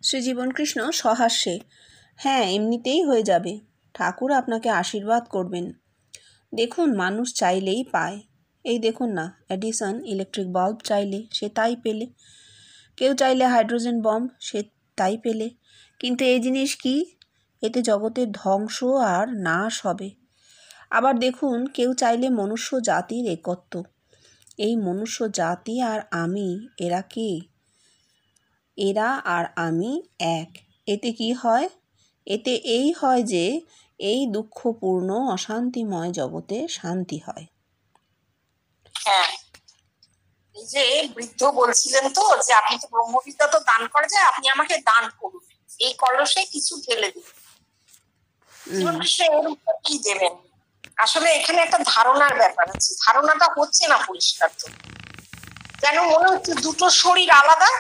শ্রীজীবনকৃষ্ণ সহাস্যে, হ্যাঁ এমনিতেই হয়ে যাবে, ঠাকুর আপনাকে আশীর্বাদ করবেন। দেখুন মানুষ চাইলেই পায়। এই দেখুন না, এডিসন ইলেকট্রিক বাল্ব চাইলে সে তাই পেলে, কেউ চাইলে হাইড্রোজেন বম্ব সে তাই পেলে। কিন্তু এই জিনিস কি, এতে জগতের ধ্বংস আর নাশ হবে। আবার দেখুন কেউ চাইলে মনুষ্য জাতির একত্ব। এই মনুষ্য জাতি আর আমি, এরা কে? এরা আর আমি এক। এতে কি হয়? এতে এই হয় যে এই দুঃখপূর্ণ অশান্তিময় জগতে শান্তি হয়। হ্যাঁ, এই যে বৃদ্ধ বলছিলেন তো যে আপনি তো ব্রহ্মবিদ্যা তো দান করা যায়, আপনি আমাকে দান করুন, এই কলসে কিছু ঢেলে দিন। জীবনকৃষ্ণ এর উপর কি দেবেন? আসলে এখানে একটা ধারণার ব্যাপার আছে, ধারণাটা হচ্ছে না পরিষ্কার। তো যেন মনে হচ্ছে দুটো শরীর আলাদা।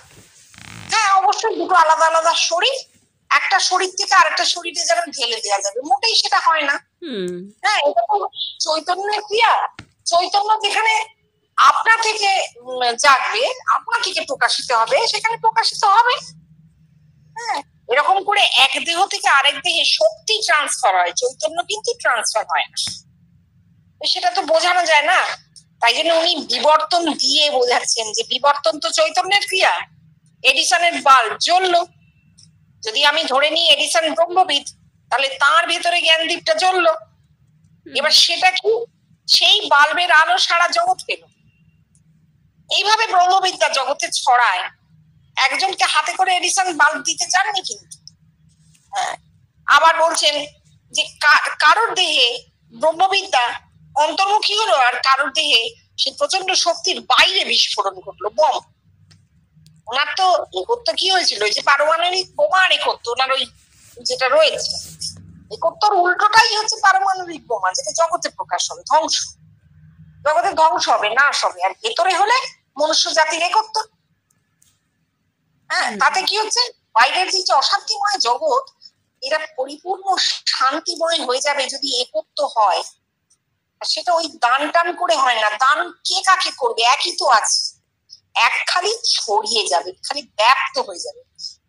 হ্যাঁ অবশ্যই দুটো আলাদা আলাদা শরীর, একটা শরীর থেকে আরেকটা শরীরে যেন ঢেলে দেওয়া যাবে, মোটেই সেটা হয় না। হ্যাঁ এটা তো চৈতন্যের ক্রিয়া। চৈতন্য যেখানে আপনা থেকে জাগবে, আপনা থেকে প্রকাশিত হবে, সেখানে প্রকাশিত হবে। হ্যাঁ এরকম করে এক দেহ থেকে আরেক দেহে শক্তি ট্রান্সফার হয়, চৈতন্য কিন্তু ট্রান্সফার হয় না, সেটা তো বোঝানো যায় না। তাই জন্য উনি বিবর্তন দিয়ে বোঝাচ্ছেন যে বিবর্তন তো চৈতন্যের ক্রিয়া। এডিসনের বাল্ব জ্বললো, যদি আমি ধরে নিই এডিসন ব্রহ্মবিদ, তাহলে তার ভেতরে জ্ঞানদীপটা জ্বললো। এবার সেটা কি, সেই বাল্বের আলো সারা জগৎ পেল। এইভাবে ব্রহ্মবিদ্যা জগতে ছড়ায়। একজনকে হাতে করে এডিসন বাল্ব দিতে চাননি কিন্তু। হ্যাঁ আবার বলছেন যে কারোর দেহে ব্রহ্মবিদ্যা অন্তর্মুখী হলো, আর কারোর দেহে সে প্রচন্ড শক্তির বাইরে বিস্ফোরণ ঘটলো, বম। ওনার তো একত্ব কি হয়েছিল, ওই যে পারমাণবিক বোমার একত্ব ওনার ওই যেটা রয়েছে, একত্বর উল্টোটাই হচ্ছে পারমাণবিক বোমা, যেটা জগতে প্রকাশ হবে, ধ্বংস, জগতে ধ্বংস হবে, নাশ হবে। আর ভেতরে হলে মনুষ্য জাতির একত্ব। হ্যাঁ তাতে কি হচ্ছে, বাইরের যে অশান্তিময় জগৎ, এটা পরিপূর্ণ শান্তিময় হয়ে যাবে যদি একত্ব হয়। আর সেটা ওই দান টান করে হয় না, দান কে কাকে করবে, একই তো আছে, এক খালি ছড়িয়ে যাবে, খালি ব্যাপ্ত হয়ে যাবে,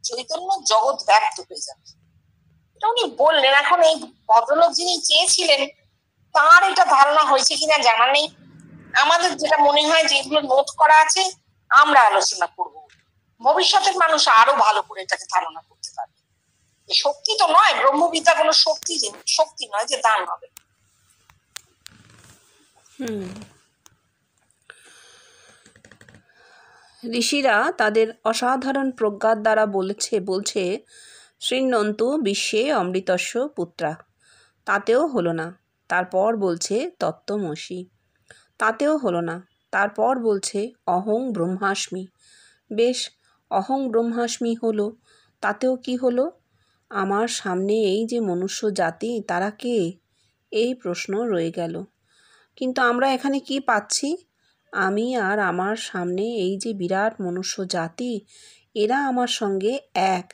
চৈতন্য জগৎ ব্যাপ্ত হয়ে যাবে। এটা উনি বললেন। এখন এই ভদ্রলোক যিনি চেয়েছিলেন তার এটা ধারণা হয়েছে কিনা জানা নেই। আমাদের যেটা মনে হয় যে এগুলো নোট করা আছে, আমরা আলোচনা করব, ভবিষ্যতের মানুষ আরো ভালো করে এটাকে ধারণা করতে পারবে। শক্তি তো নয়, ব্রহ্মবিদ্যা কোনো শক্তি নয় যে দান হবে। ঋষিরা তাদের অসাধারণ প্রজ্ঞার দ্বারা বলছে শৃণ্বন্তু বিশ্বে অমৃতস্য পুত্রা, তাতেও হলো না। তারপর বলছে তত্ত্বমসি, তাতেও হলো না। তারপর বলছে অহং ব্রহ্মাস্মি। বেশ, অহং ব্রহ্মাস্মি হলো, তাতেও কি হলো? আমার সামনে এই যে মনুষ্য জাতি, তারা কে? এই প্রশ্ন রয়ে গেল। কিন্তু আমরা এখানে কি পাচ্ছি? আমি আর আমার সামনে এই যে বিরাট মনুষ্য জাতি, এরা আমার সঙ্গে এক।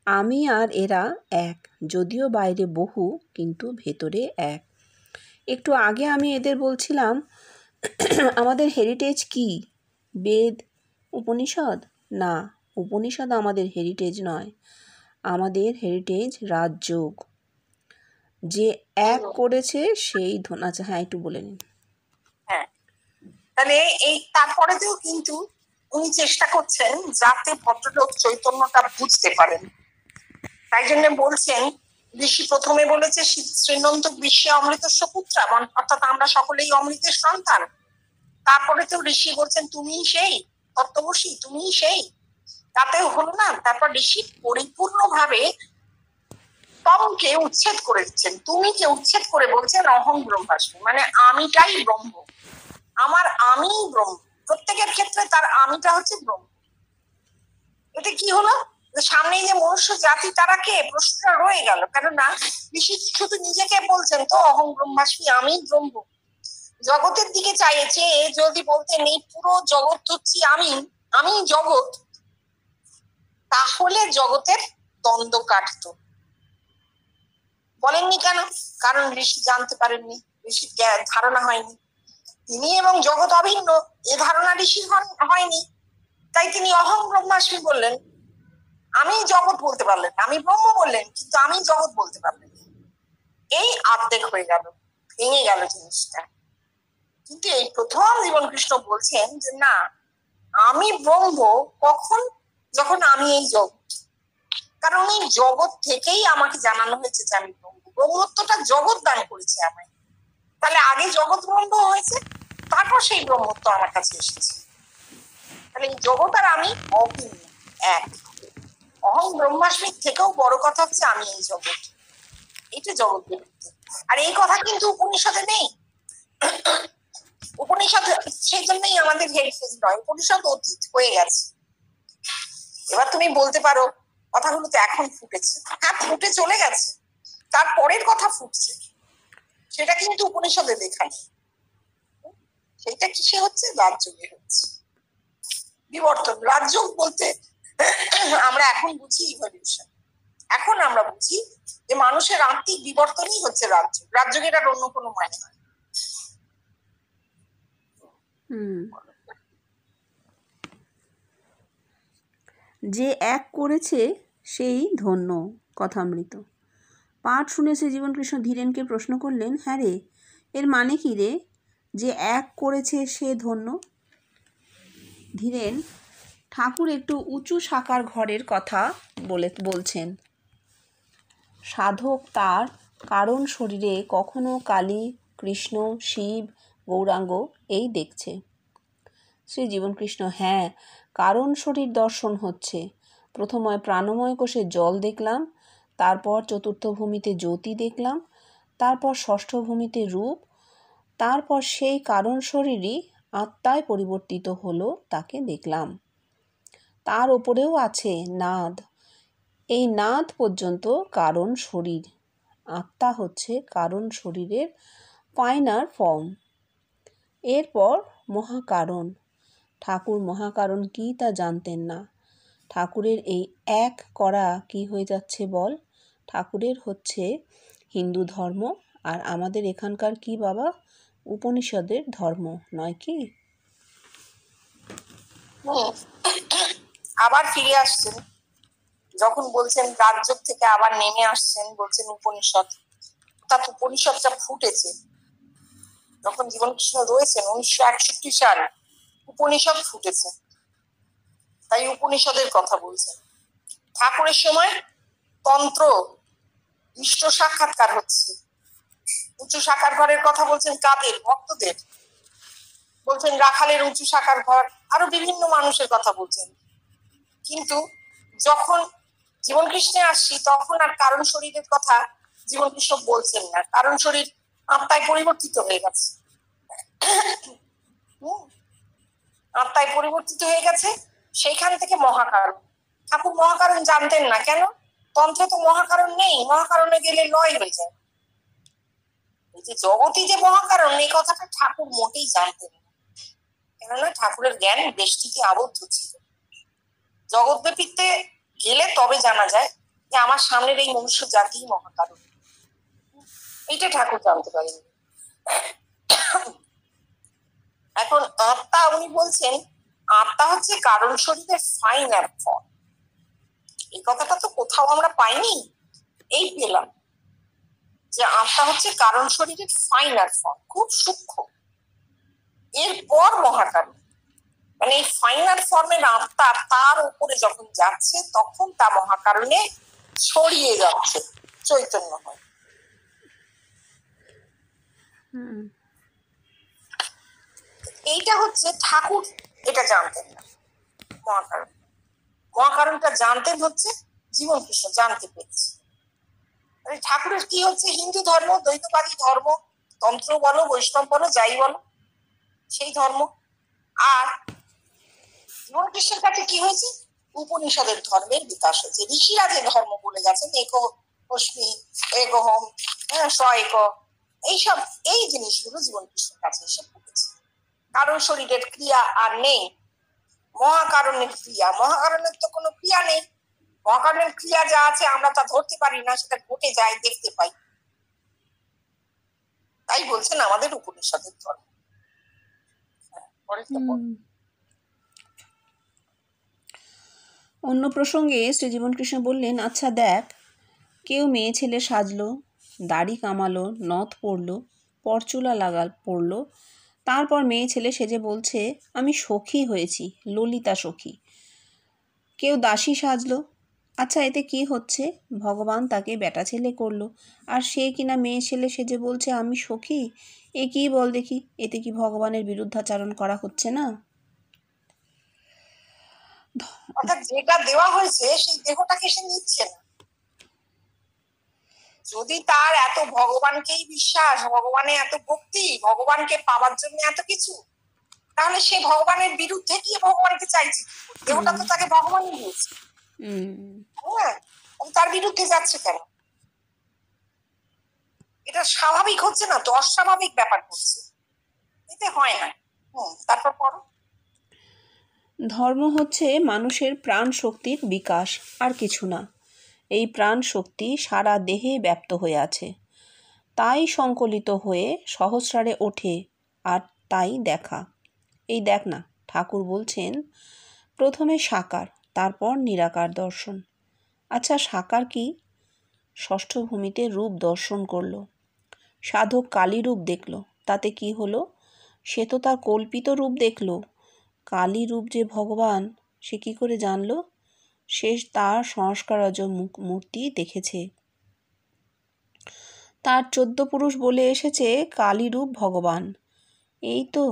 আমি আর এরা এক, যদিও বাইরে বহু কিন্তু ভেতরে এক। একটু আগে আমি এদের বলছিলাম আমাদের হেরিটেজ কি? বেদ, উপনিষদ? না, উপনিষদ আমাদের হেরিটেজ নয়। আমাদের হেরিটেজ রাজযোগ। যে এক করেছে সেই আচ্ছা হ্যাঁ একটু বলে নিন। হ্যাঁ তাহলে এই তারপরেতেও কিন্তু উনি চেষ্টা করছেন যাতে ভদ্রলোক চৈতন্যটা বুঝতে পারেন। তাই জন্য বলছেন, ঋষি প্রথমে বলেছে শ্রীনন্ত বিশ্বে অমৃতস্য পুত্রা, অর্থাৎ আমরা সকলেই অমৃতের সন্তান। তারপরে তো ঋষি বলছেন তুমিই সেই তত্ত্বমসি, তুমিই সেই। তাতেও হলো না। তারপর ঋষি পরিপূর্ণভাবে তমকে উচ্ছেদ করে দিচ্ছেন, তুমিকে উচ্ছেদ করে বলছেন অহং ব্রহ্মাস্মি, মানে আমিটাই ব্রহ্ম, আমার আমি ব্রহ্ম। প্রত্যেকের ক্ষেত্রে তার আমিটা হচ্ছে ব্রহ্ম। এতে কি হলো, সামনে যে মনুষ্য জাতি তারা কে, প্রশ্নটা রয়ে গেল। কেননা ঋষি শুধু নিজেকে বলছেন তো অহং ব্রহ্মাস্মি, আমি ব্রহ্ম। জগতের দিকে চাইছে যদি বলতেন এই পুরো জগৎ হচ্ছে আমি, আমি জগৎ, তাহলে জগতের দ্বন্দ্ব কাটতো। বলেননি কেন? কারণ ঋষি জানতে পারেননি, ঋষির ধারণা হয়নি। তিনি এবং জগৎ অভিন্ন এ ধারণা ঋষির হয়নি, তাই তিনি অহং ব্রহ্মাস্মি বললেন। আমি জগৎ বলতে পারলেন, আমি ব্রহ্ম বললেন, কিন্তু আমি জগৎ বলতে পারলেন। এই অর্ধেক হয়ে গেল, ভেঙে গেল জিনিসটা। কিন্তু এই প্রথম জীবন কৃষ্ণ বলছেন যে না, আমি ব্রহ্ম কখন, যখন আমি এই জগৎ। কারণ এই জগৎ থেকেই আমাকে জানানো হয়েছে যে আমি ব্রহ্ম। ব্রহ্মত্বটা জগৎ দান করেছে আমায়। তাহলে আগে জগৎ ব্রহ্ম হয়েছে, তারপর সেই ব্রহ্মত্ব আমার কাছে এসেছে। তাহলে এই জগৎ আর আমি অভিন্ন, এক। অহং ব্রহ্মাস্মির থেকেও বড় কথা হচ্ছে আমি এই জগৎ। এটা জগৎ বিরুদ্ধে। আর এই কথা কিন্তু উপনিষদে নেই। উপনিষদ সেই জন্যই আমাদের হেরিটেজ নয়, উপনিষদ অতীত হয়ে গেছে। এবার তুমি বলতে পারো কথাগুলো তো এখন ফুটেছে। হ্যাঁ, ফুটে চলে গেছে, তারপরের কথা ফুটছে, সেটা কিন্তু উপনিষদে লেখা নেই। সেটা কিসে হচ্ছে? রাজযোগে হচ্ছে বিবর্তন। রাজযোগ বলতে আমরা এখন বুঝি ইভলিউশন। এখন আমরা বুঝি যে মানুষের আত্মিক বিবর্তনই হচ্ছে রাজযোগ। রাজযোগের আর অন্য কোনো মানে নয়। যে এক করেছে সেই ধন্য। কথামৃত। পাঠ শুনে শ্রী জীবনকৃষ্ণ ধীরেনকে প্রশ্ন করলেন, হ্যাঁ রে, এর মানে কি রে, যে এক করেছে সে ধন্য? ধীরেন ঠাকুর একটু উঁচু শাখার ঘরের কথা বলছেন। সাধক তার কারণ শরীরে কখনো কালী, কৃষ্ণ, শিব, গৌরাঙ্গ এই দেখছে। শ্রী জীবনকৃষ্ণ, হ্যাঁ, কারণ শরীর দর্শন হচ্ছে। প্রথমে প্রাণময় কোষে জল দেখলাম, তারপর চতুর্থ ভূমিতে জ্যোতি দেখলাম, তারপর ষষ্ঠ ভূমিতে রূপ, তারপর সেই কারণ শরীরই আত্মায় পরিবর্তিত হলো, তাকে দেখলাম। তার ওপরেও আছে নাদ। এই নাদ পর্যন্ত কারণ শরীর। আত্মা হচ্ছে কারণ শরীরের ফাইনার ফর্ম। এরপর মহাকারণ। ঠাকুর মহাকারণ কি তা জানতেন না। ঠাকুরের এই এক করা কি হয়ে যাচ্ছে বল? ঠাকুরের হচ্ছে হিন্দু ধর্ম, আর আমাদের এখানকার কি বাবা? উপনিষদের ধর্ম, নয় কি? আবার ফিরে আসছেন যখন বলছেন রাজযোগ থেকে আবার নেমে আসছেন, বলছেন উপনিষদ। অর্থাৎ উপনিষদটা ফুটেছে যখন জীবনকৃষ্ণ রয়েছেন 1961 সাল, উপনিষদ ফুটেছে। তাই উপনিষদের কথা বলছেন। ঠাকুরের সময় তন্ত্র ইষ্ট সাক্ষাৎকার হচ্ছে। উঁচু শাখার ঘরের কথা বলছেন কাদের? ভক্তদের। বলছেন রাখালের উঁচু শাখার ঘর, আরো বিভিন্ন মানুষের কথা বলছেন। কিন্তু যখন জীবনকৃষ্ণে আসছি তখন আর কারণ শরীরের কথা জীবনকৃষ্ণ বলছেন না। কারণ শরীর আত্মায় পরিবর্তিত হয়ে গেছে। আত্মায় পরিবর্তিত হয়ে গেছে, সেইখান থেকে মহাকারণ। ঠাকুর মহাকারণ জানতেন না। কেন? তন্ত্রে তো মহাকারণ নেই, মহাকারণে গেলে লয় হয়ে যায়। এই যে জগতই যে মহাকারণ, এই কথাটা ঠাকুর মোটেই জানতেন না। কেননা ঠাকুরের জ্ঞান বেষ্টিতে আবদ্ধ ছিল। জগৎব্যাপীতে গেলে তবে জানা যায় যে আমার সামনের এই মনুষ্য জাতি মহাকারণ। এইটা ঠাকুর জানতে পারেন। এখন আত্মা, উনি বলছেন আত্মা হচ্ছে কারণ শরীরের ফাইনাল ফর্ম। এই কথাটা তো কোথাও আমরা পাইনি, এই পেলাম যে আত্মা হচ্ছে কারণ শরীরের ফাইনাল ফর্ম, খুব সূক্ষ্ম। এরপর মহাকারণ, মানে এই ফাইনাল ফর্মের আত্মা তার উপরে যখন যাচ্ছে তখন তা মহাকারণে ছড়িয়ে যাচ্ছে, চৈতন্য হয়। এইটা হচ্ছে ঠাকুর এটা জানতেন না। মহাকারণ, মহাকারণটা জানতেন হচ্ছে জীবনকৃষ্ণ, জানতে পেরেছে। ঠাকুরের কি হচ্ছে? হিন্দু ধর্ম, দ্বৈতবাদী ধর্ম, তন্ত্র বলো, বৈষ্ণব বলো, যাই বলো, সেই ধর্ম। আর জীবনকৃষ্ণের কাছে কি হয়েছে? উপনিষদের ধর্মের বিকাশ হয়েছে। ঋষিরা যে ধর্ম বলে গেছেন, একো অস্মি, একহম, স এক, এইসব এই জিনিসগুলো জীবনকৃষ্ণের কাছে এসে পড়েছে। কারণ শরীরের ক্রিয়া আর নেই, মহাকারণের ক্রিয়া। মহাকারণের তো কোনো ক্রিয়া নেই। মহাকারণের ক্রিয়া যা আছে আমরা তা ধরতে পারি না, সেটা ঘটে যায়, দেখতে পাই। তাই বলছেন আমাদের উপনিষদের ধর্ম। অন্য প্রসঙ্গে শ্রীজীবনকৃষ্ণ বললেন, আচ্ছা দেখ, কেউ মেয়ে ছেলে সাজলো, দাড়ি কামালো, নথ পরলো, পরচুলা পরলো, তারপর মেয়ে ছেলে সেজে বলছে আমি সখী হয়েছি, ললিতা সখী। কেউ দাসী সাজলো। আচ্ছা এতে কি হচ্ছে? ভগবান তাকে বেটা ছেলে করলো, আর সে কিনা মেয়ে ছেলে সেজে বলছে আমি সখী। এ কি বল দেখি, এতে কি ভগবানের বিরুদ্ধাচারণ করা হচ্ছে না? অর্থাৎ যেটা দেওয়া হয়েছে সেই দেহটাকে সে নিচ্ছে না। যদি তার এত ভগবানকেই বিশ্বাস, ভগবানে এত ভক্তি, ভগবানকে পাওয়ার জন্য এত কিছু, তাহলে সে ভগবানের বিরুদ্ধে গিয়ে ভগবানকে চাইছে। দেহটা তো তাকে ভগবানই দিয়েছে, হ্যাঁ, তার বিরুদ্ধে যাচ্ছে কেন? এটা স্বাভাবিক হচ্ছে না তো, অস্বাভাবিক ব্যাপার করছে, এতে হয় না। তারপর পড়ো। ধর্ম হচ্ছে মানুষের প্রাণ শক্তির বিকাশ, আর কিছু না। এই প্রাণ শক্তি সারা দেহে ব্যাপ্ত হয়ে আছে, তাই সংকলিত হয়ে সহস্রারে ওঠে, আর তাই দেখা। এই দেখ না, ঠাকুর বলছেন প্রথমে সাকার, তারপর নিরাকার দর্শন। আচ্ছা সাকার কি? ষষ্ঠ ভূমিতে রূপ দর্শন করল, সাধক কালী রূপ দেখল, তাতে কি হলো? সে তো তার কল্পিত রূপ দেখল। কালী রূপ যে ভগবান সে কি করে জানল? সে তার সংস্কারজ মূর্তি দেখেছে। তার 14 পুরুষ বলে এসেছে কালী রূপ ভগবান। এই তো।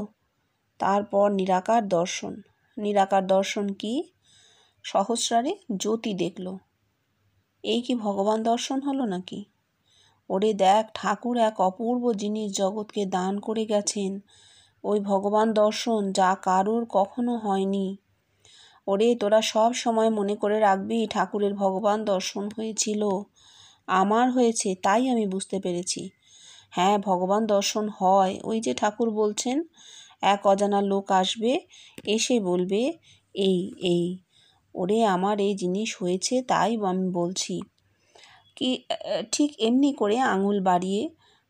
তারপর নিরাকার দর্শন। নিরাকার দর্শন কি? সহস্রারে জ্যোতি দেখল। এই কি ভগবান দর্শন হলো নাকি? ওরে দেখ, ঠাকুর এক অপূর্ব জিনিস জগৎকে দান করে গেছেন, ওই ভগবান দর্শন, যা কারোর কখনো হয়নি। ওরে তোরা সব সময় মনে করে রাখবি ঠাকুরের ভগবান দর্শন হয়েছিল, আমার হয়েছে, তাই আমি বুঝতে পেরেছি। হ্যাঁ, ভগবান দর্শন হয়। ওই যে ঠাকুর বলছেন, এক অজানা লোক আসবে, এসে বলবে এই এই। ওরে আমার এই জিনিস হয়েছে, তাই আমি বলছি। কি ঠিক এমনি করে আঙুল বাড়িয়ে,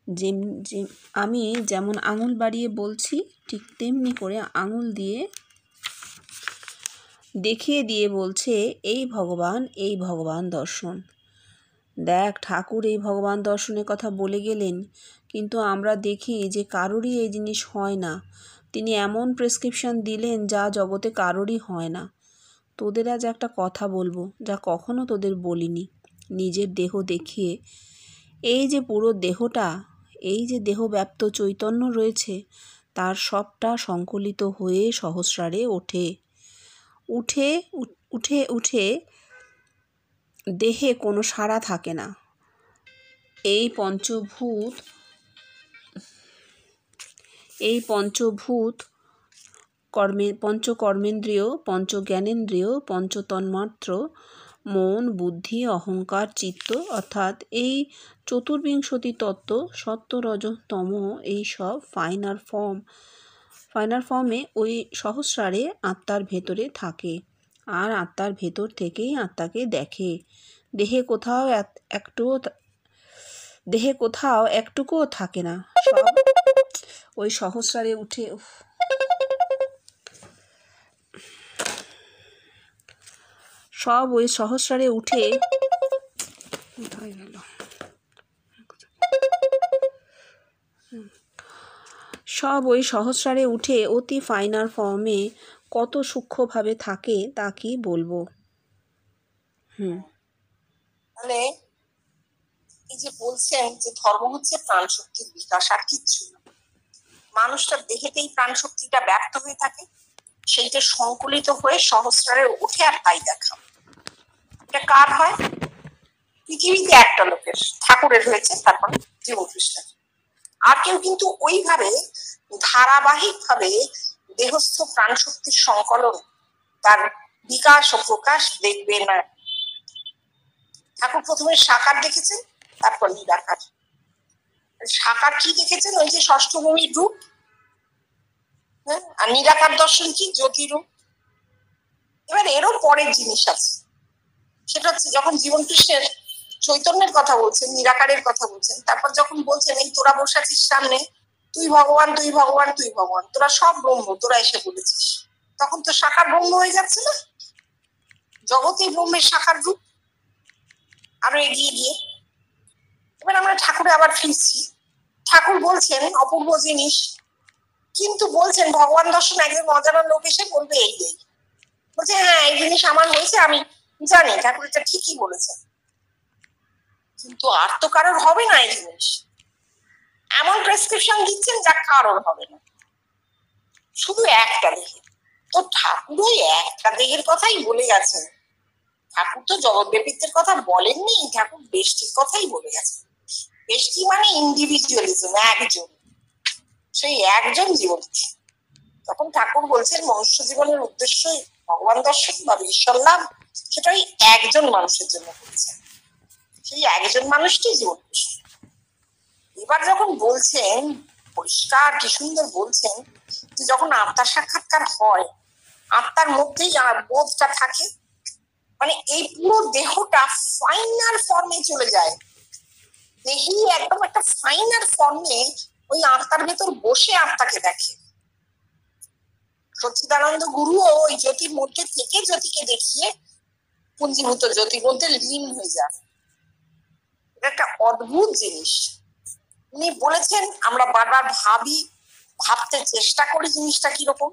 যে আমি যেমন আঙুল বাড়িয়ে বলছি, ঠিক তেমনি করে আঙুল দিয়ে দেখিয়ে দিয়ে বলছে এই ভগবান দর্শন। দেখ, ঠাকুর এই ভগবান দর্শনের কথা বলে গেলেন, কিন্তু আমরা দেখি যে কারোরই এই জিনিস হয় না। তিনি এমন প্রেসক্রিপশন দিলেন যা জগতে কারোরই হয় না। তোদের আজ একটা কথা বলবো, যা কখনো তোদের বলিনি। নিজের দেহ দেখিয়ে, এই যে পুরো দেহটা, এই যে দেহব্যাপ্ত চৈতন্য রয়েছে, তার সবটা সংকলিত হয়ে সহস্রারে ওঠে। উঠে উঠে উঠে দেহে কোনো সাড়া থাকে না। এই পঞ্চভূত পঞ্চকর্মেন্দ্রিয়, পঞ্চজ্ঞানেন্দ্রিয়, পঞ্চতন্মাত্র, মন, বুদ্ধি, অহংকার, চিত্ত, অর্থাৎ এই চতুর্বিংশতি তত্ত্ব, সত্য, রজ, তম, এই সব ফাইনাল ফর্মে ওই সহস্রারে আত্মার ভেতরে থাকে, আর আত্মার ভেতর থেকেই আত্মাকে দেখে। দেহে কোথাও একটুকুও থাকে না, সব ওই সহস্রারে উঠে। সব ওই সহস্রারে উঠে অতি ফাইনাল ফর্মে কত সূক্ষ্মভাবে থাকে তা কি বলবো। তাহলে এই যে বলছেন যে ধর্ম হচ্ছে প্রাণ শক্তির বিকাশ, আর কিচ্ছু না। মানুষটার দেহেতেই প্রাণ শক্তিটা ব্যক্ত হয়ে থাকে, সেইটা সংকলিত হয়ে সহস্রারে ওঠে, আর তাই দেখা। এটা কার হয়? পৃথিবীতে একটা লোকের, ঠাকুরের হয়েছে, তারপর জীবনকৃষ্ণের। আর কেউ কিন্তু ওইভাবে ধারাবাহিক ভাবে দেহস্থ প্রাণ শক্তির সংকলন, তার বিকাশ ও প্রকাশ দেখবে না। ঠাকুর প্রথমে সাকার দেখেছেন, তারপর নিরাকার। সাকার কি দেখেছেন? ওই যে ষষ্ঠ ভূমির রূপ। হ্যাঁ, আর নিরাকার দর্শন কি? জ্যোতি রূপ। এবার এরও পরের জিনিস আছে, সেটা হচ্ছে যখন জীবনকৃষ্ণের চৈতন্যের কথা বলছেন, নিরাকারের কথা বলছেন, তারপর যখন বলছেন এই তোরা বসে আছিস সামনে, তুই ভগবান, তুই ভগবান, তুই ভগবান, তোরা সব ব্রহ্ম, তোরা এসে বলেছিস, তখন তো সাকার ব্রহ্ম হয়ে যাচ্ছে না? জগতেই ব্রহ্মের সাকার রূপ। আরো এগিয়ে গিয়ে এবার আমরা ঠাকুরে আবার ফিরছি। ঠাকুর বলছেন অপূর্ব জিনিস, কিন্তু বলছেন ভগবান দর্শন একজন অজানা লোক এসে বলবে এই এই, বলছে হ্যাঁ এই জিনিস আমার হয়েছে, আমি জানি ঠাকুর এটা ঠিকই বলেছেন, কিন্তু আর তো কারোর হবে না এই জিনিস। এমন প্রেসক্রিপশন দিচ্ছেন যা কারোর হবে না, শুধু একটা দেহে। তো ঠাকুর ওই একটা দেহের কথাই বলে গেছেন। ঠাকুর তো জগৎব্যাপীত্বের কথা বলেননি, ঠাকুর বেষ্টির কথাই বলে গেছেন। বেষ্টি মানে ইন্ডিভিজুয়ালিজম, একজন, সেই একজন জীবন। তখন ঠাকুর বলছেন মনুষ্য জীবনের উদ্দেশ্য ভগবান দর্শন বা ঈশ্বর লাভ, সেটা ওই একজন মানুষের জন্য করেছেন, সেই একজন মানুষটি জীবন কৃষ্ণ। এবার যখন বলছেন পরিষ্কার কি সুন্দর বলছেন যে যখন আত্মার সাক্ষাৎকার হয়, আত্মার মধ্যেই বোধটা থাকে, মানে এই পুরো দেহটা ফাইনাল ফর্মে চলে যায়। দেহি একদম একটা ফাইনাল ফর্মে ওই আত্মার ভেতর বসে আত্মাকে দেখে। সচ্চিদানন্দ গুরুও ওই জ্যোতির মধ্যে থেকে জ্যোতিকে দেখিয়ে পুঞ্জীভূত জ্যোতির মধ্যে লীন হয়ে যায়। এটা একটা অদ্ভুত জিনিস। উনি বলেছেন আমরা বারবার ভাবি, ভাবতে চেষ্টা করি জিনিসটা কিরকম,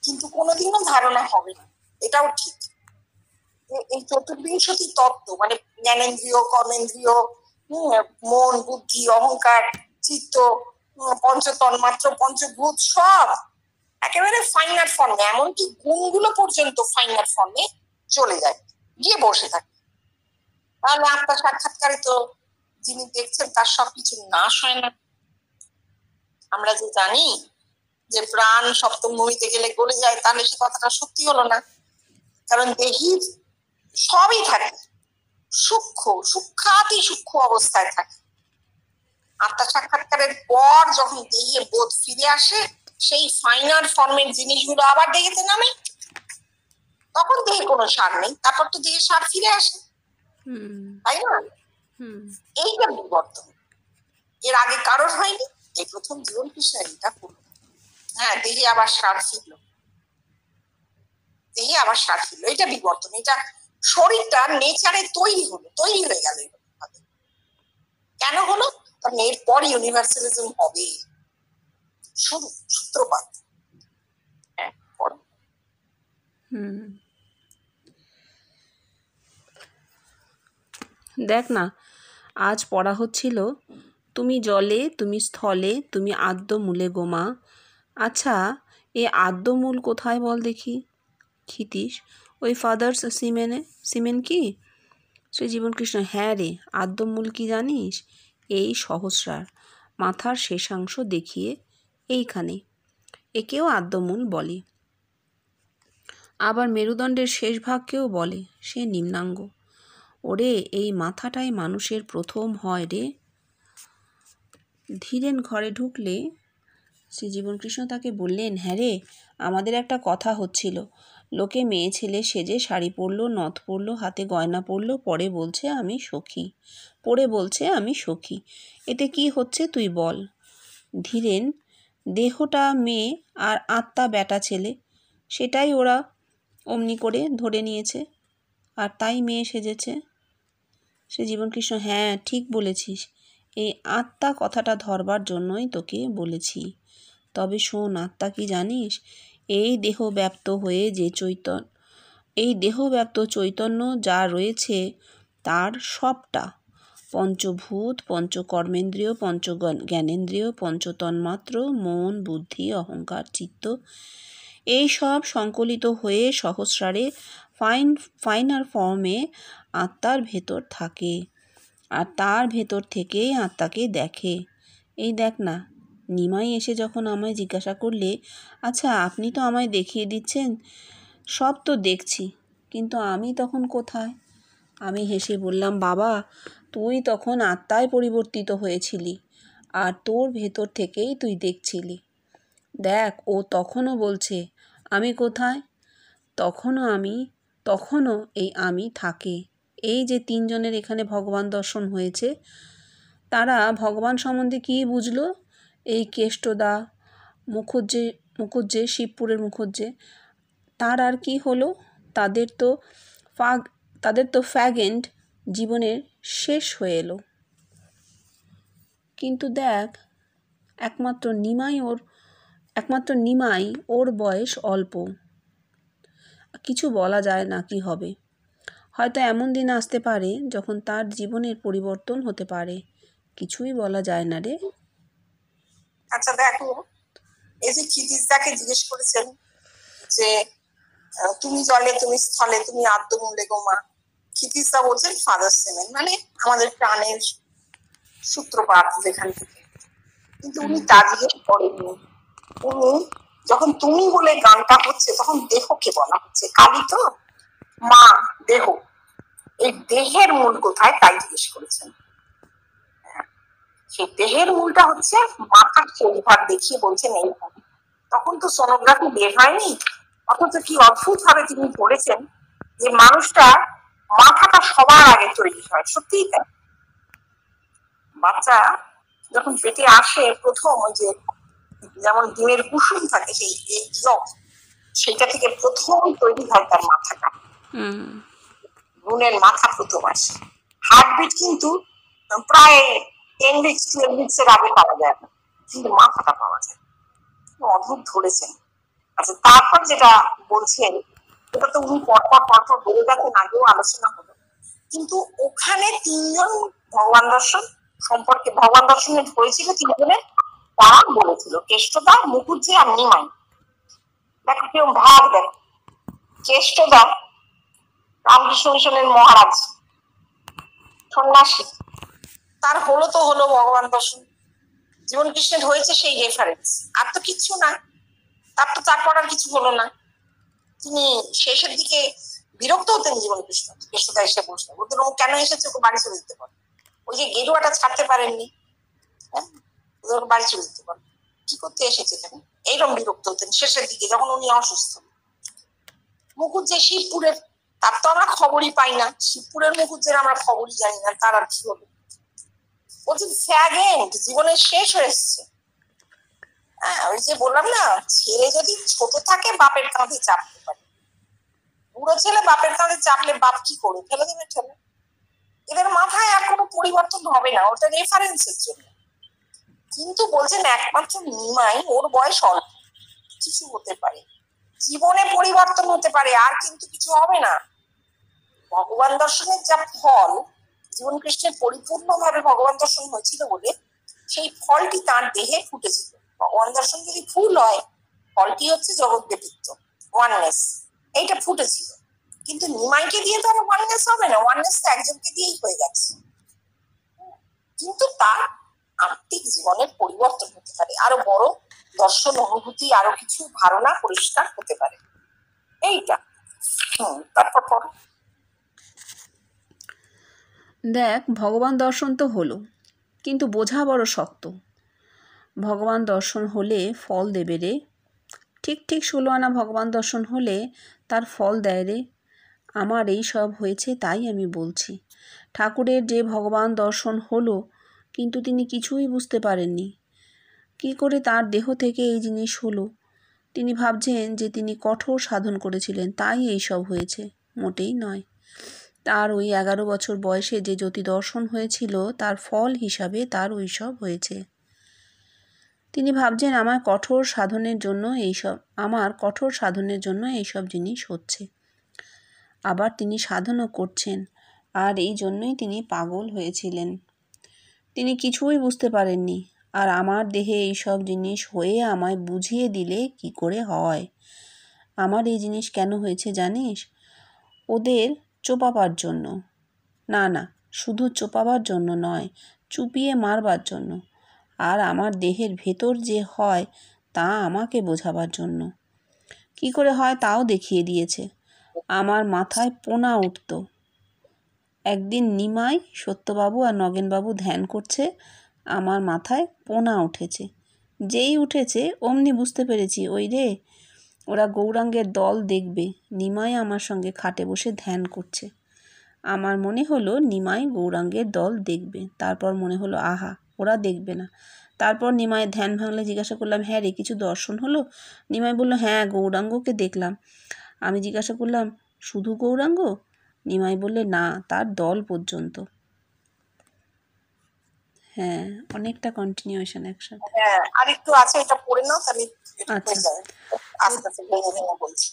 কিন্তু কোনোদিনও ধারণা হবে না, এটাও ঠিক। এই চতুর্বিংশতি তত্ত্ব মানে জ্ঞানেন্দ্রিয়, কর্মেন্দ্রিয়, মন, বুদ্ধি, অহংকার, চিত্ত, পঞ্চতন্মাত্র, পঞ্চভূত সব একেবারে ফাইনাল ফর্মে, এমনকি গুণগুলো পর্যন্ত ফাইনাল ফর্মে চলে যায়, গিয়ে বসে থাকে। তাহলে আত্মার সাক্ষাৎকারে তো যিনি দেখছেন তার সবকিছু নাশ হয় না। আমরা যে জানি যে প্রাণ সপ্তম ভূমিতে গেলে গলে যায়, তাহলে সে কথাটা সত্যি হলো না, কারণ দেহির সবই থাকে, সূক্ষ্মাতি সূক্ষ্ম অবস্থায় থাকে। আত্মার সাক্ষাৎকারের পর যখন দেহে বোধ ফিরে আসে, সেই ফাইনাল ফর্মের জিনিসগুলো আবার দেহেতে নামে, তখন দেহে কোনো সার নেই, তারপর তো দেহে সার ফিরে আসে, তাই না? এইটা বিবর্তন, এর আগে কারোর হয়নি, এই প্রথম জীবন কৃষ্ণের এটা করলো। হ্যাঁ, দেহে আবার সার ফিরলো, দেহে আবার সার ফিরলো, এটা বিবর্তন। এটা শরীরটা নেচারে তৈরি হয়ে গেল। কেন হলো? কারণ এরপর ইউনিভার্সালিজম হবে, শুরু সূত্রপাত। হ্যাঁ, দেখ না, আজ পড়া হচ্ছিল তুমি জলে, তুমি স্থলে, তুমি আদ্যমূলে গোমা। আচ্ছা, এ আদ্যমূল কোথায় বল দেখি? ক্ষিতীশ, ওই ফাদার্স সিমেন কি? শ্রী জীবনকৃষ্ণ, হ্যাঁ রে, আদ্যমূল কি জানিস? এই সহস্রার মাথার শেষাংশ দেখিয়ে এইখানে, একেও আদ্যমূল বলে। আবার মেরুদণ্ডের শেষ ভাগকেও বলে, সে নিম্নাঙ্গ। ওরে, এই মাথাটাই মানুষের প্রথম হয় রে। ধীরেন ঘরে ঢুকলে শ্রী জীবনকৃষ্ণ তাকে বললেন, হ্যাঁ রে, আমাদের একটা কথা হচ্ছিল। লোকে মেয়ে ছেলে সেজে শাড়ি পরলো, নথ পরলো, হাতে গয়না পরলো, পরে বলছে আমি সখী। এতে কি হচ্ছে তুই বল? ধীরেন, দেহটা মেয়ে আর আত্মা বেটা ছেলে, সেটাই ওরা অমনি করে ধরে নিয়েছে, আর তাই মেয়ে সেজেছে। শ্রী জীবনকৃষ্ণ, হ্যাঁ ঠিক বলেছিস, এই আত্মা কথাটা ধরবার জন্যই তোকে বলেছি। তবে শোন, আত্মা কি জানিস? এই দেহব্যাপ্ত চৈতন্য যা রয়েছে তার সবটা পঞ্চভূত, পঞ্চকর্মেন্দ্রিয়, জ্ঞানেন্দ্রিয়, পঞ্চতন্মাত্র, মন, বুদ্ধি, অহংকার, চিত্ত, এই সব সংকলিত হয়ে সহস্রারে ফাইনাল ফর্মে আত্মার ভেতর থাকে, আর তার ভেতর থেকেই আত্মাকে দেখে। এই দেখ না, নিমাই এসে যখন আমায় জিজ্ঞাসা করলে, আচ্ছা আপনি তো আমায় দেখিয়ে দিচ্ছেন, সব তো দেখছি, কিন্তু আমি তখন কোথায়? আমি হেসে বললাম, বাবা, তুই তখন আত্মায় পরিবর্তিত হয়েছিলি, আর তোর ভেতর থেকেই তুই দেখছিলি। দেখ, ও তখনও বলছে আমি কোথায়? তখনও এই আমি থাকে। এই যে 3 জনের এখানে ভগবান দর্শন হয়েছে, তারা ভগবান সম্বন্ধে কী বুঝলো? এই কেষ্টদা, মুখুজ্জে, শিবপুরের মুখুজ্জে, তার আর কি হলো? তাদের তো তাদের তো ফ্যাগেন্ড জীবনের শেষ হয়ে এলো। কিন্তু দেখ, একমাত্র নিমাই ওর বয়স অল্প। কিছু বলা যায় না কি হবে। হয়তো এমন দিন আসতে পারে যখন তার জীবনের পরিবর্তন হতে পারে। কিছুই বলা যায় না রে। আচ্ছা দেখো, এই যে ক্ষিতিজদাকে জিজ্ঞেস করেছেন যে তুমি জলে তুমি স্থলে তুমি আদ্যমূলে গো মা, ক্ষিতিজদা বলছেন ফাদার সেমেন, মানে আমাদের প্রাণের সূত্রপাত যেখান থেকে। কিন্তু উনি তা জিজ্ঞেস করেননি। উনি যখন তুমি বলে গানটা হচ্ছে তখন দেহকে বলা হচ্ছে, কালী তো মা দেহ, এই দেহের মূল কোথায় তাই জিজ্ঞেস করেছেন। সেই দেহের মূলটা হচ্ছে মাথার চৌভাগ দেখিয়ে বলছেন এই। তখন তো সোনোগ্রাফি বের হয়নি, অথচ কি অদ্ভুত ভাবে তিনি বলেছেন যে মানুষটা মাথাটা সবার আগে তৈরি হয়। সত্যিই তাই। বাচ্চা যখন পেটে আসে প্রথম, ওই যে যেমন ডিমের কুসুম থাকে সেই ইয়ক, সেটা থেকে প্রথম তৈরি হয় তার মাথাটা। ভ্রূণের মাথা প্রথম আসে। হার্টবিট কিন্তু প্রায় 10 weeks 12 weeks এর আগে পাওয়া যায় না, কিন্তু মাথাটা পাওয়া যায়। অদ্ভুত ধরেছেন। আচ্ছা, তারপর যেটা বলছেন এটা তো উনি পরপর বলে গেছেন, আগেও আলোচনা হলো। কিন্তু ওখানে তিনজন ভগবান দর্শন সম্পর্কে, ভগবান দর্শনের হয়েছিল তিনজনের, তারা বলেছিল কেষ্টদা, মুকুজ্জি আর নিমাই। দেখো কেউ ভাগ, দেখো কেষ্টদা রামকৃষ্ণ মিশনের মহারাজ সন্ন্যাসী, তার হলো তো হলো ভগবান দর্শন, জীবন কৃষ্ণের হয়েছে সেই রেফারেন্স, আর তো কিচ্ছু না, তার তো তারপর আর কিছু হলো না। তিনি শেষের দিকে বিরক্ত হতেন জীবন কৃষ্ণ, কেষ্টদা এসে বসলেন, বলতেন ও কেন এসেছে, ওকে বাড়ি চলে যেতে পারে, ওই যে গেরুয়াটা ছাড়তে পারেননি, হ্যাঁ বাড়ি চলে যেতে পারে, কি করতে এসেছে এখানে, এইরকম বিরক্ত হতেন শেষের দিকে যখন উনি অসুস্থ। মুকুজ্জে শিবপুরের, তার তো আমরা খবরই পাই না, শিবপুরের মুকুজ্জের আমরা খবরই জানি না, তার আর কি হবে। বলছেন ফ্যাগেন্ট জীবনের শেষ হয়ে এসছে। হ্যাঁ, ওই যে বললাম না, ছেলে যদি ছোট থাকে বাপের কাঁধে চাপতে পারে, বুড়ো ছেলে বাপের কাঁধে চাপলে বাপ কি করে, ফেলে দেবে ঠেলে। এদের মাথায় আর কোনো পরিবর্তন হবে না, ওটা রেফারেন্সের জন্য। কিন্তু বলছেন একমাত্র নিমাই, ওর বয়স অল্প, কিছু হতে পারে, জীবনে পরিবর্তন হতে পারে, আর কিন্তু কিছু হবে না। ভগবান দর্শনের যা ফল, জীবন কৃষ্ণের পরিপূর্ণভাবে ভগবান দর্শন হয়েছিল বলে সেই ফলটি তার দেহে ফুটেছিল। ভগবান দর্শন যদি ফুল হয়, ফলটি হচ্ছে জগৎ ব্যতীত ওয়াননেস, এইটা ফুটেছিল। কিন্তু নিমাইকে দিয়ে তো আর ওয়াননেস হবে না, ওয়াননেস তো একজনকে দিয়েই হয়ে গেছে। কিন্তু তার আত্মিক জীবনের পরিবর্তন হতে পারে, আরো বড় দর্শন অনুভূতি, আরো কিছু ধারণা পরিষ্কার হতে পারে, এইটা। তারপর দেখ, ভগবান দর্শন তো হলো, কিন্তু বোঝা বড় শক্ত। ভগবান দর্শন হলে ফল দেবে রে, ঠিক 16 আনা ভগবান দর্শন হলে তার ফল দেয় রে। আমার এই সব হয়েছে তাই আমি বলছি। ঠাকুরের যে ভগবান দর্শন হলো, কিন্তু তিনি কিছুই বুঝতে পারেননি কি করে তার দেহ থেকে এই জিনিস হলো। তিনি ভাবছেন যে তিনি কঠোর সাধন করেছিলেন তাই এই সব হয়েছে, মোটেই নয়। তার ওই 11 বছর বয়সে যে জ্যোতি দর্শন হয়েছিল তার ফল হিসাবে তার ওই সব হয়েছে। তিনি ভাবছেন আমার কঠোর সাধনের জন্য এইসব জিনিস হচ্ছে। আবার তিনি সাধনও করছেন, আর এই জন্যই তিনি পাগল হয়েছিলেন। তিনি কিছুই বুঝতে পারেননি, আর আমার দেহে এইসব জিনিস হয়ে আমায় বুঝিয়ে দিলে কি করে হয়। আমার এই জিনিস কেন হয়েছে জানিস? ওদের চোপাবার জন্য। না, শুধু চোপাবার জন্য নয়, চুপিয়ে মারবার জন্য। আর আমার দেহের ভেতর যে হয় তা আমাকে বোঝাবার জন্য। কি করে হয় তাও দেখিয়ে দিয়েছে। আমার মাথায় পোনা উঠত। একদিন নিমাই, সত্যবাবু আর নগেনবাবু ধ্যান করছে, আমার মাথায় পোনা উঠেছে। যেই উঠেছে অমনি বুঝতে পেরেছি, ওই রে, ওরা গৌরাঙ্গের দল দেখবে। নিমাই আমার সঙ্গে খাটে বসে ধ্যান করছে। আমার মনে হলো নিমাই গৌরাঙ্গের দল দেখবে। তারপর মনে হলো আহা, ওরা দেখবে না। তারপর নিমাইয়ের ধ্যান ভাঙলে জিজ্ঞাসা করলাম, হ্যাঁ রে, কিছু দর্শন হলো? নিমাই বলল, হ্যাঁ, গৌরাঙ্গকে দেখলাম। আমি জিজ্ঞাসা করলাম, শুধু গৌরাঙ্গ? নিমাই বললে, না, তার দল পর্যন্ত। হ্যাঁ, অনেকটা কন্টিনিউয়েশন একসাথে। হ্যাঁ, আর একটু আছে, এটা পড়ে নাও, তাহলে আচ্ছা। আস্তে আস্তে ভেঙে ভেঙে বলছি।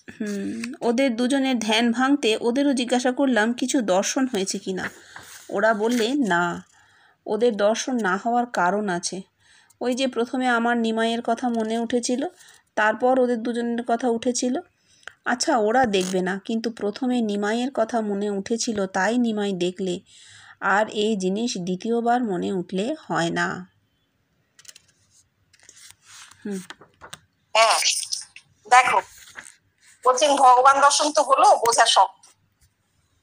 ওদের দুজনের ধ্যান ভাঙতে ওদেরও জিজ্ঞাসা করলাম কিছু দর্শন হয়েছে কি না। ওরা বললে না, ওদের দর্শন না হওয়ার কারণ আছে। ওই যে প্রথমে আমার নিমাইয়ের কথা মনে উঠেছিল, তারপর ওদের দুজনের কথা উঠেছিল। আচ্ছা, ওরা দেখবে না, কিন্তু প্রথমে নিমাইয়ের কথা মনে উঠেছিল, তাই নিমাই দেখলে। আর এই জিনিস দ্বিতীয়বার মনে উঠলে হয় না। হ্যাঁ, দেখো, বলছেন ভগবান দর্শন তো হলো, বোঝা শক্ত।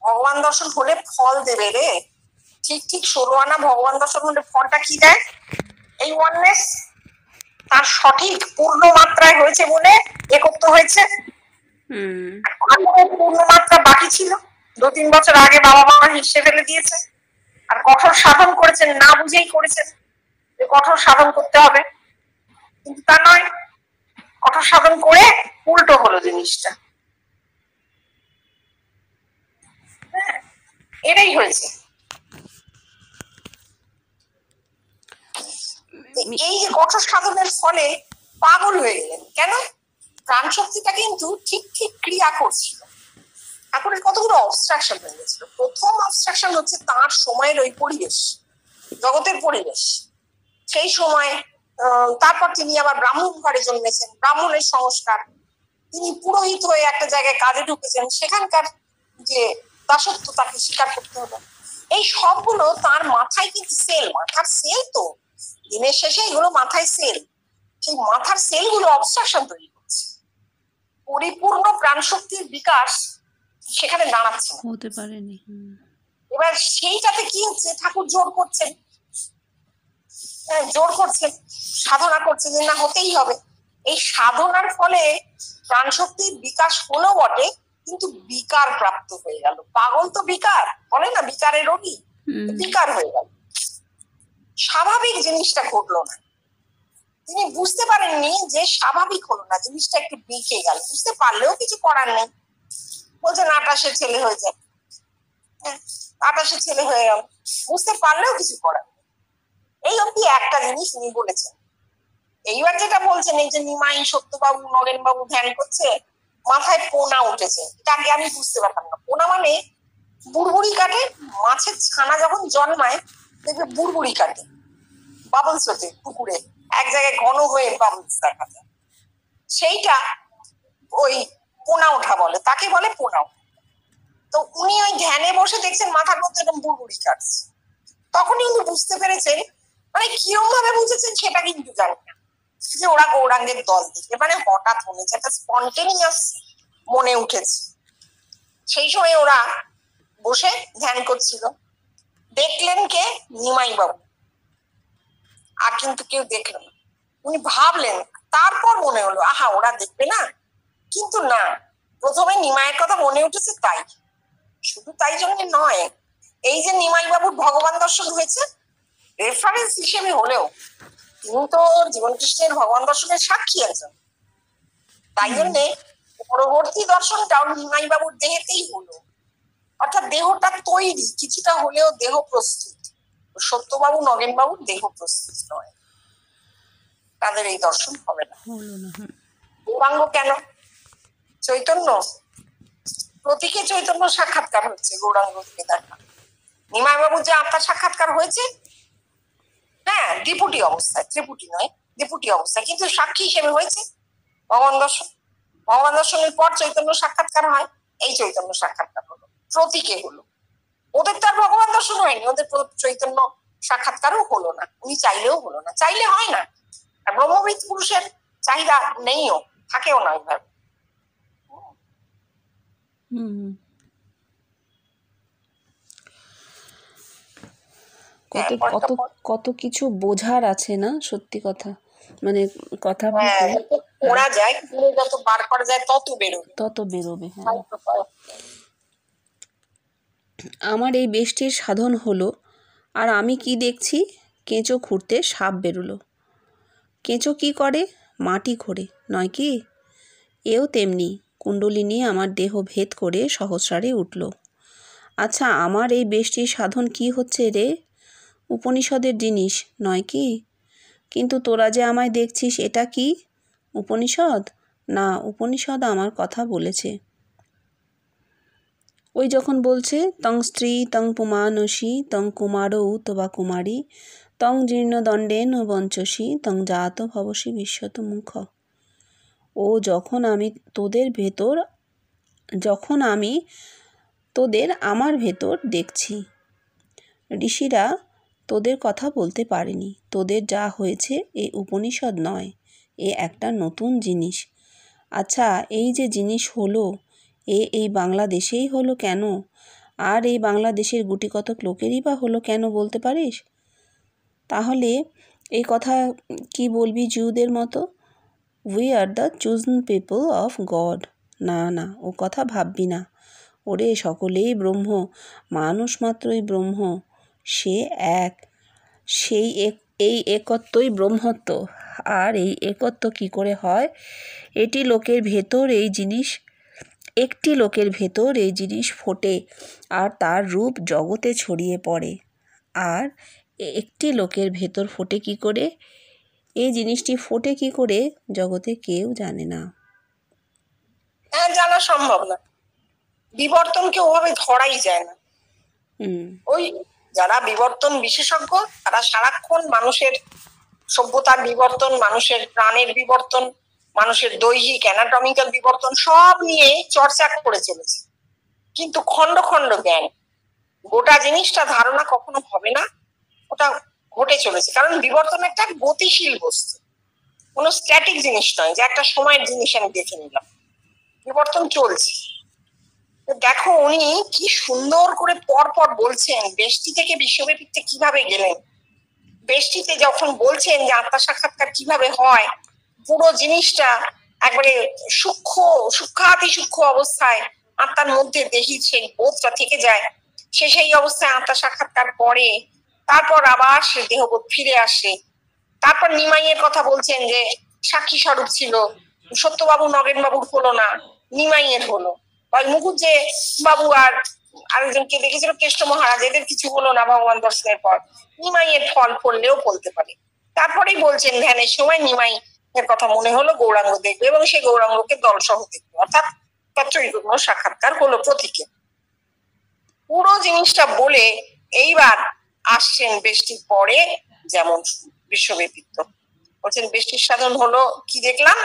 ভগবান দর্শন হলে ফল দেবে রে। ঠিক ঠিক 16 আনা ভগবান দর্শন হলে ফলটা কি দেয়? এই ওয়াননেস তার সঠিক পূর্ণ মাত্রায় হয়েছে বলে একত্র হয়েছে। পূর্ণ মাত্রা বাকি ছিল, 2-3 বছর আগে বাবা মা হিসেবে ফেলে দিয়েছে। আর কঠোর সাধন করেছেন, না বুঝেই করেছেন যে কঠোর সাধন করতে হবে, কিন্তু তা নয়, কঠোর সাধন করে উল্টো হলো জিনিসটা। এটাই হয়েছে। এই যে কঠোর সাধনের ফলে পাগল হয়ে গেলেন কেন? প্রাণ শক্তিটা কিন্তু ঠিক ঠিক ক্রিয়া করছিল। ঠাকুরের কতগুলো অবস্ট্রাকশন হয়ে গেছিল। প্রথম অবস্ট্রাকশন হচ্ছে তার সময়ের ওই পরিবেশ, জগতের পরিবেশ, সেই সময়। তারপর তিনি আবার ব্রাহ্মণ ঘরে জন্মেছেন, ব্রাহ্মণের সংস্কার, তিনি পুরোহিত হয়ে একটা জায়গায় কাজে ঢুকেছেন, সেখানকার যে দাসত্ব তাকে স্বীকার করতে হলো। এই সবগুলো তার মাথায় কিন্তু সেল, মাথার সেল তো দিনের শেষে এগুলো মাথায় সেল, সেই মাথার সেলগুলো অবস্ট্রাকশন তৈরি করছে। পরিপূর্ণ প্রাণ শক্তির বিকাশ সেখানে দাঁড়াচ্ছে না, হতে পারেনি। এবার সেইটাতে কি হচ্ছে, ঠাকুর জোর করছেন, জোর করছেন, সাধনা করছে যে না হতেই হবে। এই সাধনার ফলে প্রাণ শক্তির বিকাশ হলো বটে, কিন্তু বিকার প্রাপ্ত হয়ে গেল। পাগল তো বিকার বলে না, বিকারের রোগী, বিকার হয়ে গেল, স্বাভাবিক জিনিসটা ঘটলো না। তিনি বুঝতে পারেননি যে স্বাভাবিক হলো না, জিনিসটা একটু বিকে গেল। বুঝতে পারলেও কিছু করার নেই, বলছেন 28-এ ছেলে হয়ে যায়, 28-এ ছেলে হয়ে গেল, বুঝতে পারলেও কিছু করার নেই। এই অব্দি একটা জিনিস উনি বলেছেন। এইবার যেটা বলছেন, এই যে নিমাই, সত্যবাবু, নগেন বাবু ধ্যান করছে, মাথায় পোনা উঠেছে, এটা আগে আমি বুঝতে পারতাম না। পোনা মানে বুড়বুড়ি কাটে, মাছের ছানা যখন জন্মায় দেখবে বুড়বুড়ি কাটে, বাবলস হতে পুকুরে এক জায়গায় ঘন হয়ে বাবলস দেখা যায়, সেইটা ওই পোনা ওঠা বলে, তাকে বলে পোনা ওঠা। তো উনি ওই ধ্যানে বসে দেখছেন মাথার মধ্যে এরকম বুড়বুড়ি কাটছে, তখনই উনি বুঝতে পেরেছেন, মানে কিরম ভাবে বুঝেছেন সেটা কিন্তু জানি না, যে ওরা গৌরাঙ্গের দল দিকে, মানে হঠাৎ মনেছে, একটা স্পন্টেনিয়াস মনে উঠেছে। সেই সময় ওরা বসে ধ্যান করছিল, দেখলেন কে? নিমাই বাবু, আর কিন্তু কেউ দেখলো না। উনি ভাবলেন, তারপর মনে হলো আহা ওরা দেখবে না, কিন্তু না, প্রথমে নিমাইয়ের কথা মনে উঠেছে, তাই শুধু তাই জন্য নয়, এই যে নিমাই বাবুর ভগবান দর্শন হয়েছে রেফারেন্স হিসেবে হলেও তিনি তো জীবন কৃষ্ণের ভগবান দর্শনের সাক্ষী একজন, তাই জন্যে পরবর্তী দর্শনটাও নিমাই বাবুর দেহেতেই হলো, অর্থাৎ দেহটা তৈরি, কিছুটা হলেও দেহ প্রস্তুত। সত্যবাবু, নগেন বাবুর দেহ প্রস্তুত নয়, তাদের এই দর্শন হবে না। গৌরাঙ্গ কেন? চৈতন্য, প্রতীকে চৈতন্য সাক্ষাৎকার হচ্ছে, গৌরাঙ্গ থেকে দেখা। নিমাই বাবুর যে আত্মার সাক্ষাৎকার হয়েছে, হ্যাঁ, দ্বিপুটি অবস্থায়, ত্রিপুটি নয়, দ্বিপুটি অবস্থায়, কিন্তু সাক্ষী হিসেবে হয়েছে ভগবান দর্শন। ভগবান দর্শনের পর চৈতন্য সাক্ষাৎকার হয়, এই চৈতন্য সাক্ষাৎকার হলো, প্রতীকে হলো। ওদের তো আর ভগবান দর্শন হয়নি, ওদের চৈতন্য সাক্ষাৎকারও হলো না, উনি চাইলেও হলো না, চাইলে হয় না। আর ব্রহ্মবিদ পুরুষের চাহিদা নেইও, থাকেও না ওইভাবে। কত কত কিছু বোঝার আছে না, সত্যি কথা, মানে কথা পড়া যায়, যত বার করা যায় তত বেরোবে। হ্যাঁ, আমার এই বেষ্টির সাধন হলো, আর আমি কি দেখছি, কেঁচো খুঁড়তে সাপ বেরোলো। কেঁচো কি করে? মাটি খোঁড়ে, নয় কি? এও তেমনি কুণ্ডলিনী আমার দেহ ভেদ করে সহস্রারে উঠল। আচ্ছা, আমার এই বেষ্টির সাধন কি হচ্ছে রে? উপনিষদের জিনিস নয় কি? কিন্তু তোরা যে আমায় দেখছিস, এটা কি উপনিষদ? না, উপনিষদ আমার কথা বলেছে। ওই যখন বলছে তং স্ত্রী তং পুমানসী তং কুমারৌ তবা কুমারী তং জীর্ণদণ্ডেন বঞ্চসী তং জাত ভবসী বিশ্বত মুখ। ও যখন আমি তোদের আমার ভেতর দেখছি। ঋষিরা তোদের কথা বলতে পারেনি। তোদের যা হয়েছে এ উপনিষদ নয়, এ একটা নতুন জিনিস। আচ্ছা, এই যে জিনিস হলো, এই বাংলাদেশেই হলো কেন? আর এই বাংলাদেশের গুটি কতক লোকেরই বা হলো কেন, বলতে পারিস? তাহলে এই কথা কি বলবি জিউদের মতো? We are the chosen people of God. না না, ও কথা ভাববি না। ওরে, সকলেই ব্রহ্ম, মানুষ মাত্রই ব্রহ্ম। সে এক, এই একত্বই ব্রহ্মত্ব। আর এই একত্ব কি করে হয়? একটি লোকের ভেতর এই জিনিস ফোটে আর তার রূপ জগতে ছড়িয়ে পড়ে। আর একটি লোকের ভেতর ফোটে কি করে, এই জিনিসটি ফোটে কি করে, জগতে কেউ জানে না। হ্যাঁ, জানা সম্ভব না। বিবর্তনকে ওভাবে ধরাই যায় না। ওই যারা বিবর্তন বিশেষজ্ঞ তারা সারাক্ষণ মানুষের সভ্যতার বিবর্তন, মানুষের প্রাণের বিবর্তন, মানুষের দৈহিক অ্যানাটমিক্যাল বিবর্তন সব নিয়ে চর্চা করে চলেছে। কিন্তু খন্ড খন্ড জ্ঞান, গোটা জিনিসটা ধারণা কখনো হবে না। ওটা ঘটে চলেছে, কারণ বিবর্তন একটা গতিশীল বস্তু, কোনো স্ট্যাটিক জিনিস নয় যে একটা সময়ের জিনিস আমি দেখে নিলাম। বিবর্তন চলছে। দেখো উনি কি সুন্দর করে পর পর বলছেন বেষ্টি থেকে বিশ্বব্যাপীতে কিভাবে গেলেন। বেষ্টিতে যখন বলছেন যে আত্মা সাক্ষাৎকার কিভাবে হয়, পুরো জিনিসটা একবারে সূক্ষ্মাতি সূক্ষ্ম অবস্থায় আত্মার মধ্যে দেহি সেই বোধটা থেকে যায়। সেই অবস্থায় আত্মা সাক্ষাৎকার করে, তারপর আবার সে দেহবোধ ফিরে আসে। তারপর নিমাইয়ের কথা বলছেন যে সাক্ষী স্বরূপ ছিল, সত্যবাবু নগেন বাবুর হলো না, নিমাইয়ের হলো। মুখুজ্জে বাবু আর আরেকজনকে দেখেছিল কেষ্ট মহারাজ, এদের কিছু হলো না ভগবান দর্শনের পর। নিমাইয়ের ফল ফললেও ফলতে পারে। তারপরেই বলছেন ধ্যানের সময় নিমাই এর কথা মনে হলো গৌরাঙ্গ দেখবে এবং সেই গৌরাঙ্গকে দলসহ দেখবে, অর্থাৎ তৎসৈতন্য সাক্ষাৎকার হলো প্রতীকে। পুরো জিনিসটা বলে এইবার আসছেন বেষ্টির পরে যেমন বিশ্বব্যাপিত্ব। বলছেন বেষ্টির সাধন হলো কি দেখলাম,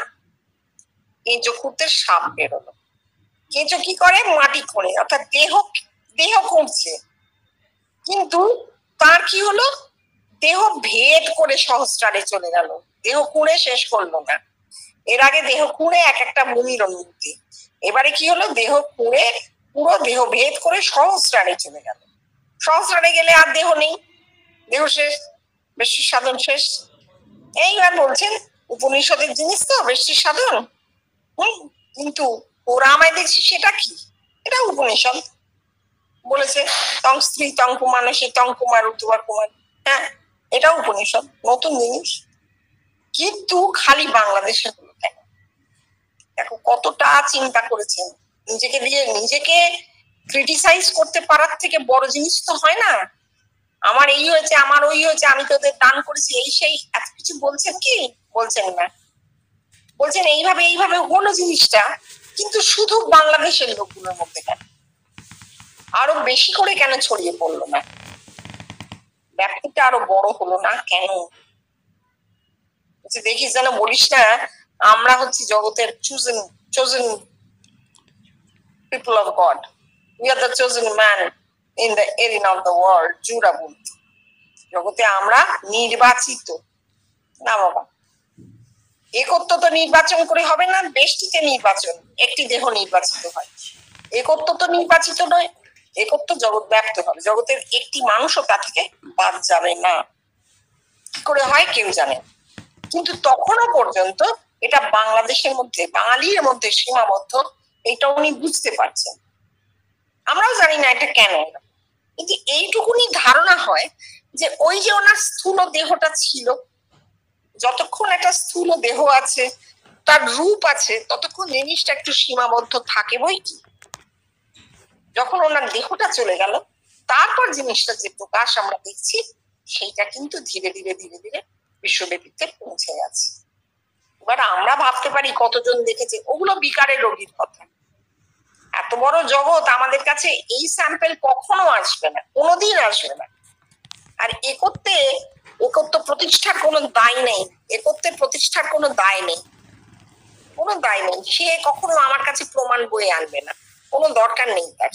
কেঁচো খুঁড়তে সাপ বেরোলো। কেঁচো কি করে? মাটি খোঁড়ে, অর্থাৎ দেহ খুঁড়ছে। কিন্তু তার কি হলো? দেহ ভেদ করে সহস্রারে চলে গেল, দেহ খুঁড়ে শেষ করলো না। এর আগে দেহ খুঁড়ে এক একটা ভূমির অনুভূতি, এবারে কি হলো? দেহ খুঁড়ে পুরো দেহ ভেদ করে সহস্রারে চলে গেল। সহস্রারে গেলে আর দেহ নেই, দেহ শেষ, বেষ্টির সাধন শেষ। এইবার বলছেন উপনিষদের জিনিস তো বেষ্টির সাধন। কিন্তু ওরা আমায় দেখছি সেটা কি? এটা উপনিষদ বলেছে তং স্ত্রী তং পুমানসী তং কুমার উত্তর কুমার। হ্যাঁ, এটা উপনিষদ, নতুন জিনিস। কিন্তু খালি বাংলাদেশের হলো কেন? দেখো কতটা চিন্তা করেছেন। নিজেকে ক্রিটিসাইজ করতে পারার থেকে বড় জিনিস তো হয় না। আমার এই হয়েছে, আমার ওই হয়েছে, আমি তোদের দান করেছি, এই সেই এত কিছু বলছেন কি? বলছেন না। বলছেন এইভাবে হলো জিনিসটা, কিন্তু শুধু বাংলাদেশের লোকগুলোর মধ্যে কেন, আরো বেশি করে কেন ছড়িয়ে পড়লো না? ব্যাপ্তিটা আরো বড় হলো না কেন? দেখিস যেন বলিস না আমরা হচ্ছি জগতের chosen people of God. We are the chosen man in the arena of the world. জুরা বলত জগতে আমরা নির্বাচিত না বাবা। একত্ব তো নির্বাচন করে হবে না, বেষ্টিতে নির্বাচন, একটি দেহ নির্বাচিত হয়। একত্ব তো নির্বাচিত নয়, একত্ব জগৎ ব্যাপ্ত হবে। জগতের একটি মানুষও তা থেকে বাদ যাবে না। কি করে হয় কেউ জানে, কিন্তু তখনও পর্যন্ত এটা বাংলাদেশের মধ্যে, বাঙালির মধ্যে সীমাবদ্ধ, এটা উনি বুঝতে পারছেন। আমরাও জানি না এটা কেন, কিন্তু এইটুকুনি ধারণা হয় যে ওই যে ওনার স্থূল দেহটা ছিল, যতক্ষণ একটা স্থূল দেহ আছে, তার রূপ আছে, ততক্ষণ জিনিসটা একটু সীমাবদ্ধ থাকে বই কি। যখন ওনার দেহটা চলে গেল, তারপর জিনিসটা যে প্রকাশ আমরা দেখছি, সেইটা কিন্তু ধীরে ধীরে ধীরে ধীরে বিশ্বব্যাপীতে পৌঁছে গেছে। এবার আমরা ভাবতে পারি কতজন দেখেছে, ওগুলো বিকারের রোগীর কথা। এত বড় জগৎ আমাদের কাছে এই স্যাম্পেল কখনো আসবে না, কোনোদিন আসবে না। আর একত্ব প্রতিষ্ঠার কোনো দায় নেই, একত্বের প্রতিষ্ঠার কোনো দায় নেই, কোনো দায় নেই। সে কখনো আমার কাছে প্রমাণ বয়ে আনবে না, কোনো দরকার নেই তার।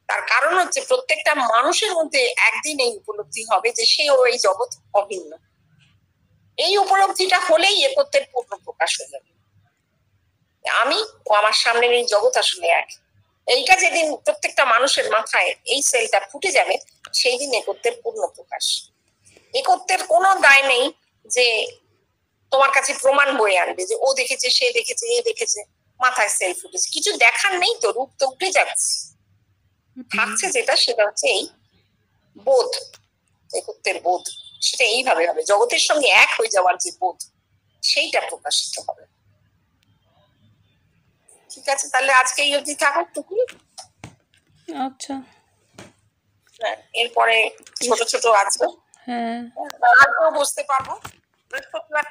তার কারণ হচ্ছে প্রত্যেকটা মানুষের মধ্যে একদিন এই উপলব্ধি হবে যে সে ও এই জগৎ অভিন্ন। এই উপলব্ধিটা হলেই একত্বের পূর্ণ প্রকাশ হয়ে যাবে। আমি ও আমার সামনের এই জগৎ আসলে এক। এইটা যেদিন প্রত্যেকটা মানুষের মাথায় এই সেলটা ফুটে যাবে, সেই দিন একত্বের পূর্ণ প্রকাশ। একত্বের কোনো দায় নেই যে তোমার কাছে প্রমাণ বয়ে আনবে যে ও দেখেছে, সে দেখেছে, এ দেখেছে, মাথায় সেল ফুটেছে। কিছু দেখার নেই তো, রূপ তো উঠে যাচ্ছে। থাকছে যেটা, সেটা হচ্ছে এই বোধ, একত্বের বোধ। সেটা এইভাবে হবে, জগতের সঙ্গে এক হয়ে যাওয়ার যে বোধ, সেইটা প্রকাশিত হবে। ঠিক আছে, তাহলে আজকে এই অবধি থাকুক টুকু। আচ্ছা, এরপরে ছোট ছোট আছে, হ্যাঁ, আরও বুঝতে পারবো। বৃহস্পতিবার